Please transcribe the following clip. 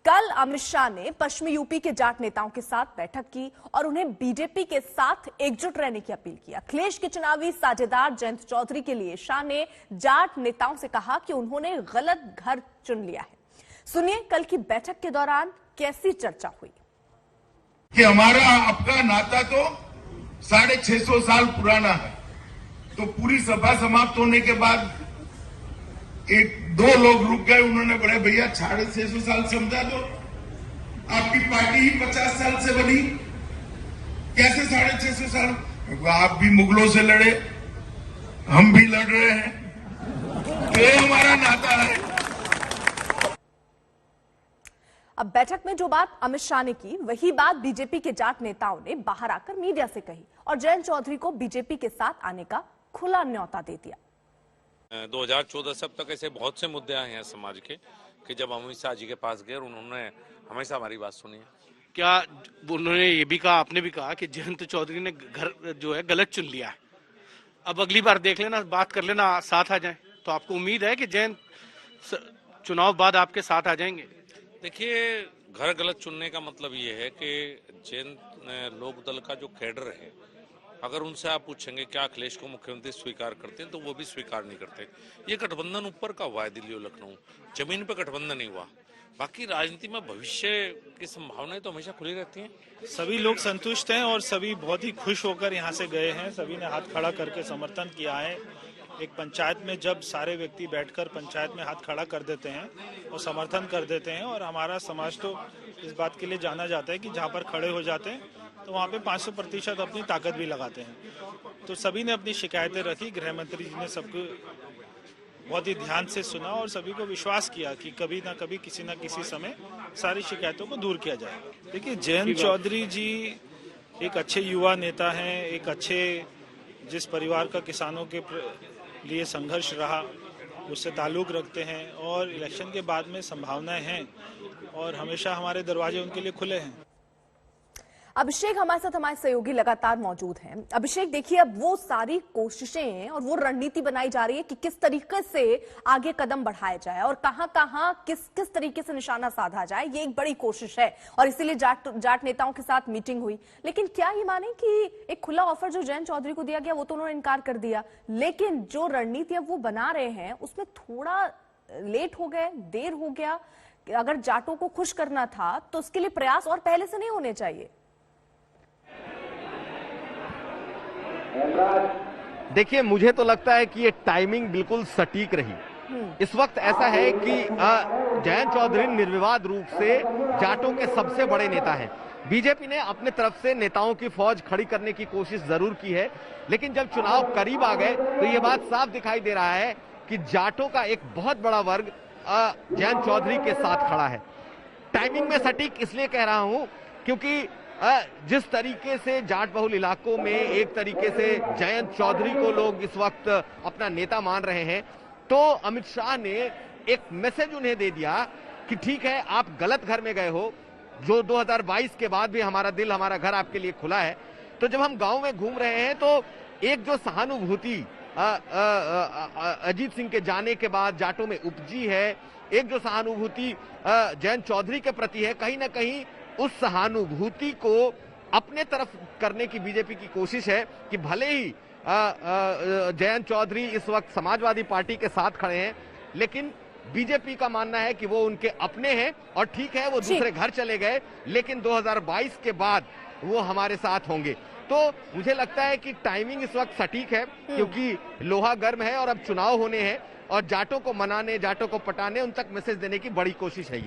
कल अमित शाह ने पश्चिमी यूपी के जाट नेताओं के साथ बैठक की और उन्हें बीजेपी के साथ एकजुट रहने की अपील की। अखिलेश के चुनावी साझेदार जयंत चौधरी के लिए शाह ने जाट नेताओं से कहा कि उन्होंने गलत घर चुन लिया है। सुनिए कल की बैठक के दौरान कैसी चर्चा हुई। कि हमारा आपका नाता तो 650 साल पुराना है, तो पूरी सभा समाप्त होने के बाद दो लोग रुक गए। उन्होंने बोले भैया 650 साल समझा दो, आपकी पार्टी ही 50 साल से बनी, कैसे 650 साल? आप भी मुगलों से लड़े, हम भी लड़ रहे हैं, ये हमारा नाता है। अब बैठक में जो बात अमित शाह ने की वही बात बीजेपी के जाट नेताओं ने बाहर आकर मीडिया से कही और जयंत चौधरी को बीजेपी के साथ आने का खुला न्योता दे दिया। 2014 से अब तक ऐसे बहुत से मुद्दे आए हैं समाज के कि जब अमित शाह जी के पास गए और उन्होंने हमेशा हमारी बात सुनी है। क्या उन्होंने ये भी कहा, आपने भी कहा कि जयंत चौधरी ने घर जो है गलत चुन लिया है, अब अगली बार देख लेना, बात कर लेना, साथ आ जाए। तो आपको उम्मीद है कि जयंत चुनाव बाद आपके साथ आ जाएंगे? देखिए, घर गलत चुनने का मतलब ये है कि जयंत लोकदल का जो कैडर है, अगर उनसे आप पूछेंगे क्या अखिलेश को मुख्यमंत्री स्वीकार करते हैं तो वो भी स्वीकार नहीं करते। ये गठबंधन ऊपर का हुआ है, दिल्ली और लखनऊ, जमीन पे गठबंधन नहीं हुआ। बाकी राजनीति में भविष्य की संभावनाएं तो हमेशा खुली रहती हैं। सभी लोग संतुष्ट हैं और सभी बहुत ही खुश होकर यहाँ से गए हैं। सभी ने हाथ खड़ा करके समर्थन किया है। एक पंचायत में जब सारे व्यक्ति बैठकर पंचायत में हाथ खड़ा कर देते हैं और समर्थन कर देते हैं, और हमारा समाज तो इस बात के लिए जाना जाता है कि जहाँ पर खड़े हो जाते हैं तो वहाँ पे 500% अपनी ताकत भी लगाते हैं। तो सभी ने अपनी शिकायतें रखी, गृह मंत्री जी ने सबको बहुत ही ध्यान से सुना और सभी को विश्वास किया कि कभी ना कभी किसी ना किसी समय सारी शिकायतों को दूर किया जाए। देखिए, जयंत चौधरी जी एक अच्छे युवा नेता हैं, एक अच्छे जिस परिवार का किसानों के लिए संघर्ष रहा उससे ताल्लुक रखते हैं और इलेक्शन के बाद में संभावनाएं हैं और हमेशा हमारे दरवाजे उनके लिए खुले हैं। अभिषेक हमारे साथ, हमारे सहयोगी लगातार मौजूद हैं। अभिषेक, देखिए अब वो सारी कोशिशें और वो रणनीति बनाई जा रही है कि किस तरीके से आगे कदम बढ़ाया जाए और कहां किस तरीके से निशाना साधा जाए, ये एक बड़ी कोशिश है और इसीलिए जाट नेताओं के साथ मीटिंग हुई। लेकिन क्या ये माने कि एक खुला ऑफर जो जयंत चौधरी को दिया गया वो तो उन्होंने इनकार कर दिया, लेकिन जो रणनीति अब वो बना रहे हैं उसमें थोड़ा लेट हो गए, देर हो गया। अगर जाटों को खुश करना था तो उसके लिए प्रयास और पहले से नहीं होने चाहिए? देखिए, मुझे तो लगता है कि ये टाइमिंग बिल्कुल सटीक रही। इस वक्त ऐसा है कि जयंत चौधरी निर्विवाद रूप से जाटों के सबसे बड़े नेता हैं। बीजेपी ने अपने तरफ से नेताओं की फौज खड़ी करने की कोशिश जरूर की है, लेकिन जब चुनाव करीब आ गए तो ये बात साफ दिखाई दे रहा है कि जाटों का एक बहुत बड़ा वर्ग जयंत चौधरी के साथ खड़ा है। टाइमिंग में सटीक इसलिए कह रहा हूं क्योंकि जिस तरीके से जाट बहुल इलाकों में एक तरीके से जयंत चौधरी को लोग इस वक्त अपना नेता मान रहे हैं, तो अमित शाह ने एक मैसेज उन्हें दे दिया कि ठीक है, आप गलत घर में गए हो, जो 2022 के बाद भी हमारा दिल, हमारा घर आपके लिए खुला है। तो जब हम गांव में घूम रहे हैं तो एक जो सहानुभूति अजीत सिंह के जाने के बाद जाटों में उपजी है, एक जो सहानुभूति जयंत चौधरी के प्रति है, कहीं ना कहीं उस सहानुभूति को अपने तरफ करने की बीजेपी की कोशिश है कि भले ही जयंत चौधरी इस वक्त समाजवादी पार्टी के साथ खड़े हैं, लेकिन बीजेपी का मानना है कि वो उनके अपने हैं और ठीक है, वो दूसरे घर चले गए, लेकिन 2022 के बाद वो हमारे साथ होंगे। तो मुझे लगता है कि टाइमिंग इस वक्त सटीक है क्योंकि लोहा गर्म है और अब चुनाव होने हैं और जाटों को मनाने, जाटों को पटाने, उन तक मैसेज देने की बड़ी कोशिश है ये।